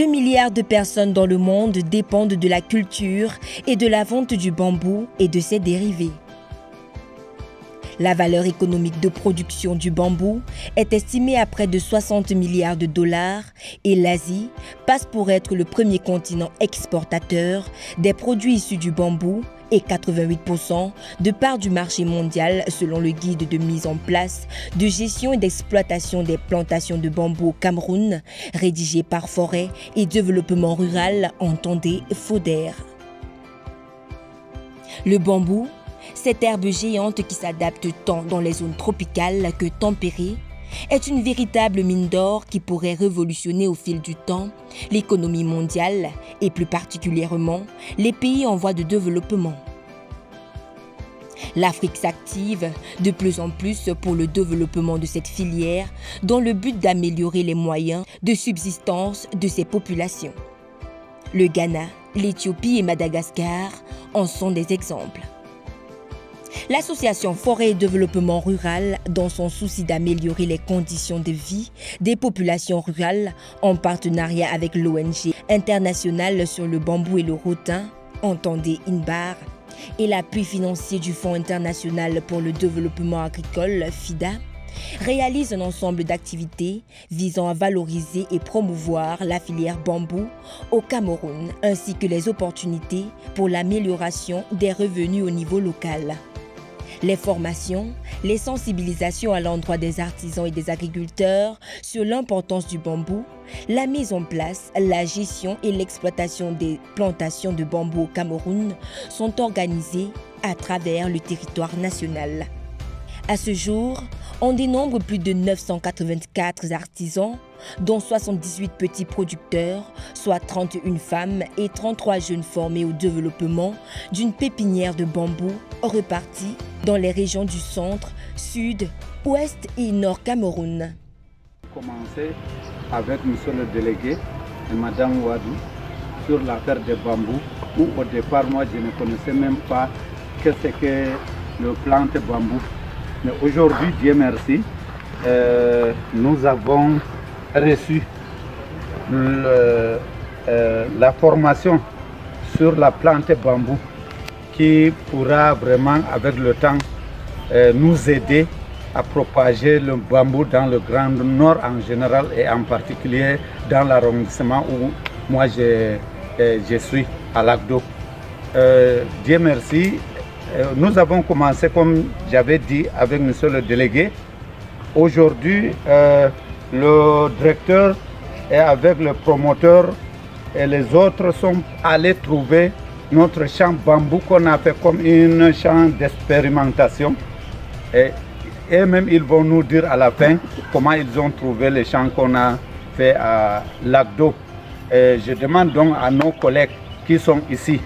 2 milliards de personnes dans le monde dépendent de la culture et de la vente du bambou et de ses dérivés. La valeur économique de production du bambou est estimée à près de 60 milliards de dollars et l'Asie passe pour être le premier continent exportateur des produits issus du bambou et 88% de part du marché mondial selon le guide de mise en place de gestion et d'exploitation des plantations de bambou au Cameroun, rédigé par Forêt et Développement Rural, entendez FODER. Le bambou, cette herbe géante qui s'adapte tant dans les zones tropicales que tempérées, est une véritable mine d'or qui pourrait révolutionner au fil du temps l'économie mondiale et plus particulièrement les pays en voie de développement. L'Afrique s'active de plus en plus pour le développement de cette filière dans le but d'améliorer les moyens de subsistance de ses populations. Le Ghana, l'Éthiopie et Madagascar en sont des exemples. L'association Forêt et Développement Rural, dans son souci d'améliorer les conditions de vie des populations rurales, en partenariat avec l'ONG internationale sur le bambou et le rotin, entendez INBAR, et l'appui financier du Fonds international pour le développement agricole, FIDA, réalise un ensemble d'activités visant à valoriser et promouvoir la filière bambou au Cameroun, ainsi que les opportunités pour l'amélioration des revenus au niveau local. Les formations, les sensibilisations à l'endroit des artisans et des agriculteurs sur l'importance du bambou, la mise en place, la gestion et l'exploitation des plantations de bambou au Cameroun sont organisées à travers le territoire national. À ce jour, on dénombre plus de 984 artisans, dont 78 petits producteurs, soit 31 femmes et 33 jeunes formés au développement d'une pépinière de bambou repartie dans les régions du centre, sud, ouest et nord Cameroun. Commencer avec monsieur le délégué et madame Wadou sur l'affaire des bambous, où au départ moi je ne connaissais même pas ce que le plante bambou. Mais aujourd'hui, Dieu merci, nous avons reçu la formation sur la plante bambou qui pourra vraiment avec le temps nous aider à propager le bambou dans le Grand Nord en général et en particulier dans l'arrondissement où moi je suis, à Lagdo. Dieu merci. Nous avons commencé, comme j'avais dit, avec monsieur le délégué. Aujourd'hui, le directeur et avec le promoteur et les autres sont allés trouver notre champ bambou qu'on a fait comme un champ d'expérimentation. Et même ils vont nous dire à la fin comment ils ont trouvé les champs qu'on a fait à Lagdo. Je demande donc à nos collègues qui sont ici,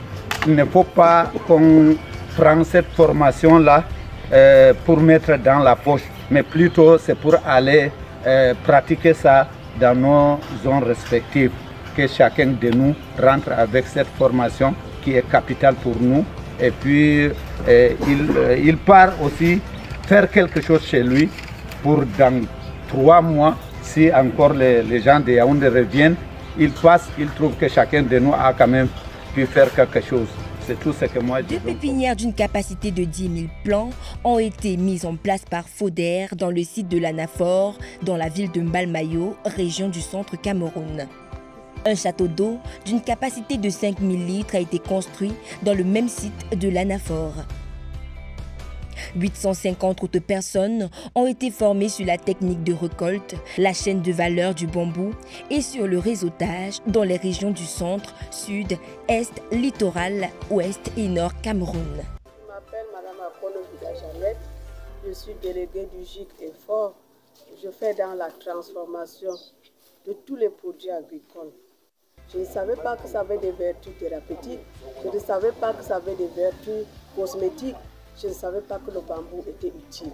il ne faut pas qu'on prenne cette formation-là pour mettre dans la poche, mais plutôt c'est pour aller pratiquer ça dans nos zones respectives, que chacun de nous rentre avec cette formation qui est capitale pour nous, et puis il part aussi faire quelque chose chez lui pour dans 3 mois, si encore les gens de Yaoundé reviennent, ils passent, ils trouvent que chacun de nous a quand même pu faire quelque chose. C'est tout ce que moi je dis. 2 pépinières d'une capacité de 10 000 plants ont été mises en place par FODER dans le site de l'Anafor, dans la ville de Mbalmayo, région du centre Cameroun. Un château d'eau d'une capacité de 5 000 litres a été construit dans le même site de l'Anafor. 850 autres personnes ont été formées sur la technique de récolte, la chaîne de valeur du bambou et sur le réseautage dans les régions du centre, sud, est, littoral, ouest et nord Cameroun. Je m'appelle Mme Apollo Vidajalet, je suis déléguée du GIC Effort. Je fais dans la transformation de tous les produits agricoles. Je ne savais pas que ça avait des vertus thérapeutiques, je ne savais pas que ça avait des vertus cosmétiques. Je ne savais pas que le bambou était utile.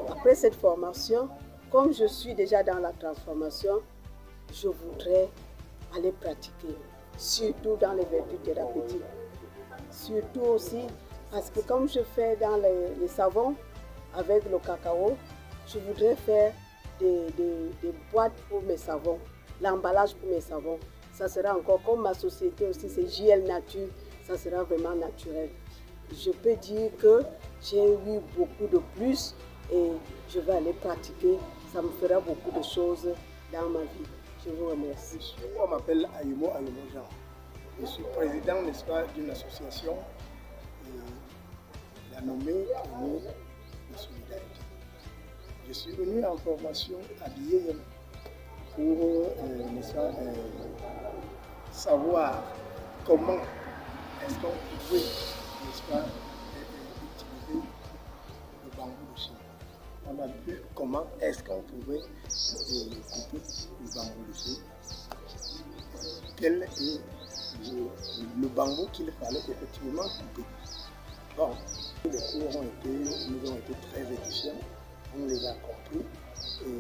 Après cette formation, comme je suis déjà dans la transformation, je voudrais aller pratiquer, surtout dans les vertus thérapeutiques. Surtout aussi parce que comme je fais dans les savons avec le cacao, je voudrais faire des boîtes pour mes savons, l'emballage pour mes savons. ça sera encore comme ma société aussi, c'est JL Nature, ça sera vraiment naturel. Je peux dire que j'ai eu beaucoup de plus et je vais aller pratiquer. Ça me fera beaucoup de choses dans ma vie. Je vous remercie. On m'appelle Ayumo Jean. Je suis président, n'est-ce pas, d'une association, la nommée Traînée de Solidarité. Je suis venu en formation à Biéyem pour savoir comment est-ce qu'on pouvait, n'est-ce pas, utiliser le bambou de Chine. On a vu comment est-ce qu'on pouvait couper le bambou de Chine. Quel est le bambou qu'il fallait effectivement couper. Bon, les cours nous ont été très édifiants, on les a compris. Et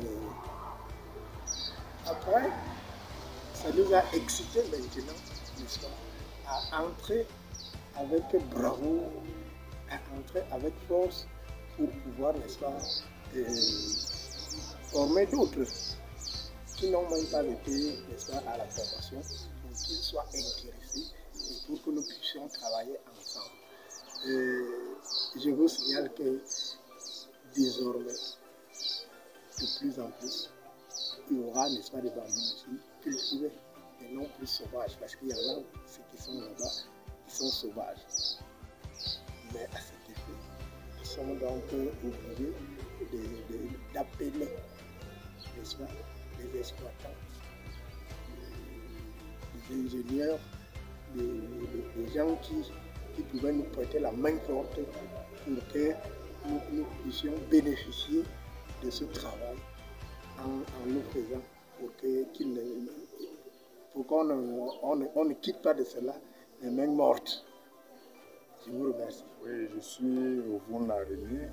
après, ça nous a excité maintenant, n'est-ce pas, à entrer avec bravoure, à entrer avec force pour pouvoir, n'est-ce pas, former d'autres qui n'ont même pas été, n'est-ce pas, à la formation, pour qu'ils soient intéressés et pour que nous puissions travailler ensemble. Je vous signale que désormais, de plus en plus, il y aura, n'est-ce pas, des bambous cultivés et non plus sauvages, parce qu'il y en a ceux qui sont là-bas, qui sont sauvages. Mais à cet effet, nous sommes donc obligés d'appeler, n'est-ce pas, les exploitants, les ingénieurs, les gens qui pouvaient nous prêter la main forte pour que nous puissions bénéficier de ce travail en nous faisant pour qu'on ne quitte pas de cela les mains mortes. Je vous remercie. Oui, je suis Ovon René.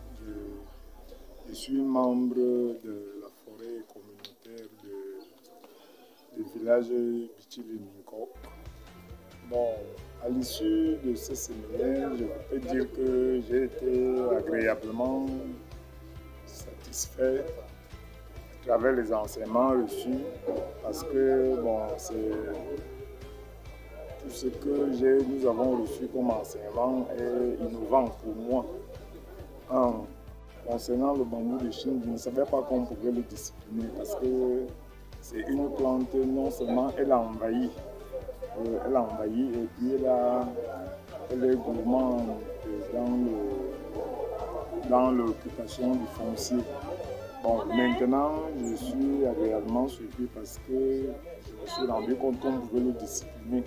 Je suis membre de la forêt communautaire du village Bichili-Ninkop. Bon, à l'issue de ce séminaire, je peux dire que j'ai été agréablement satisfait à travers les enseignements reçus parce que bon, c'est tout ce que nous avons reçu comme enseignement est innovant pour moi. Concernant le bambou de Chine, je ne savais pas qu'on pouvait le discipliner parce que c'est une plante, non seulement elle a envahi et puis elle est gourmande dans l'occupation du foncier. Bon, maintenant, je suis agréablement surpris parce que je me suis rendu compte qu'on pouvait le discipliner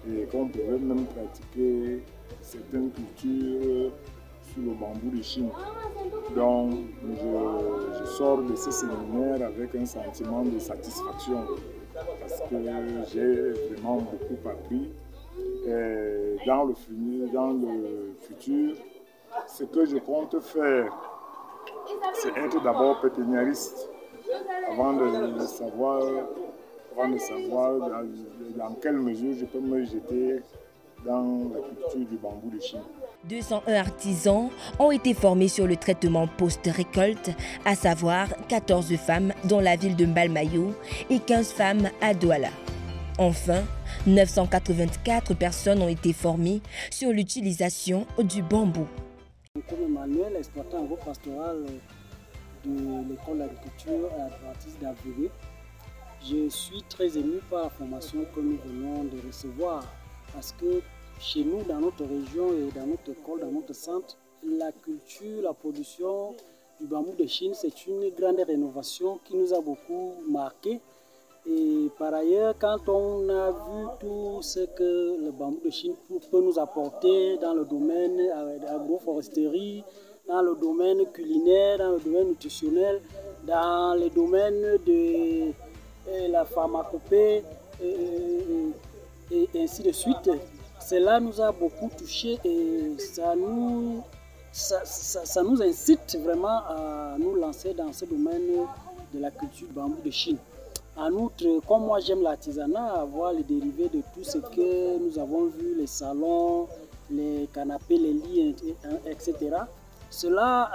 et qu'on pouvait même pratiquer certaines cultures sur le bambou de Chine. Donc, je sors de ce séminaire avec un sentiment de satisfaction parce que j'ai vraiment beaucoup appris. Et dans le futur, ce que je compte faire, c'est être d'abord pépiniériste avant de savoir dans quelle mesure je peux me jeter dans la culture du bambou de Chine. 201 artisans ont été formés sur le traitement post-récolte, à savoir 14 femmes dans la ville de Mbalmayo et 15 femmes à Douala. Enfin, 984 personnes ont été formées sur l'utilisation du bambou. Comme Emmanuel, exploitant agro-pastoral de l'école d'agriculture adventiste d'Abreuvé, je suis très ému par la formation que nous venons de recevoir parce que chez nous, dans notre région et dans notre école, dans notre centre, la culture, la production du bambou de Chine, c'est une grande rénovation qui nous a beaucoup marqué. Et par ailleurs, quand on a vu tout ce que le bambou de Chine peut nous apporter dans le domaine de l'agroforesterie, dans le domaine culinaire, dans le domaine nutritionnel, dans le domaine de la pharmacopée et ainsi de suite, cela nous a beaucoup touchés et ça nous incite vraiment à nous lancer dans ce domaine de la culture du bambou de Chine. En outre, comme moi j'aime l'artisanat, avoir les dérivés de tout ce que nous avons vu, les salons, les canapés, les lits, etc. Cela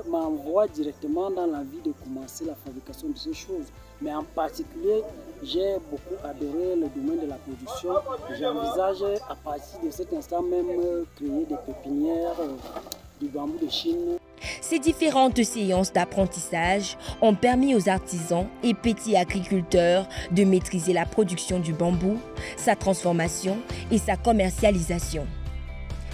m'envoie directement dans l'envie de commencer la fabrication de ces choses. Mais en particulier, j'ai beaucoup adoré le domaine de la production. J'envisage à partir de cet instant même créer des pépinières du bambou de Chine. Ces différentes séances d'apprentissage ont permis aux artisans et petits agriculteurs de maîtriser la production du bambou, sa transformation et sa commercialisation.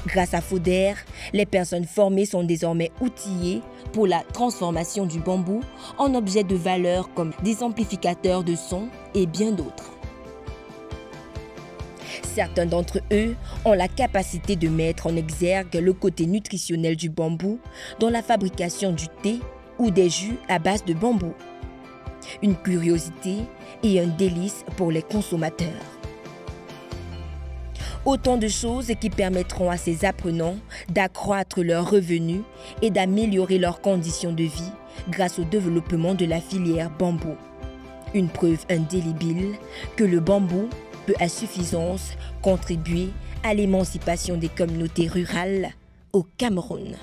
Grâce à FODER, les personnes formées sont désormais outillées pour la transformation du bambou en objets de valeur comme des amplificateurs de son et bien d'autres. Certains d'entre eux ont la capacité de mettre en exergue le côté nutritionnel du bambou dans la fabrication du thé ou des jus à base de bambou. Une curiosité et un délice pour les consommateurs. Autant de choses qui permettront à ces apprenants d'accroître leurs revenus et d'améliorer leurs conditions de vie grâce au développement de la filière bambou. Une preuve indélébile que le bambou peut à suffisance contribuer à l'émancipation des communautés rurales au Cameroun.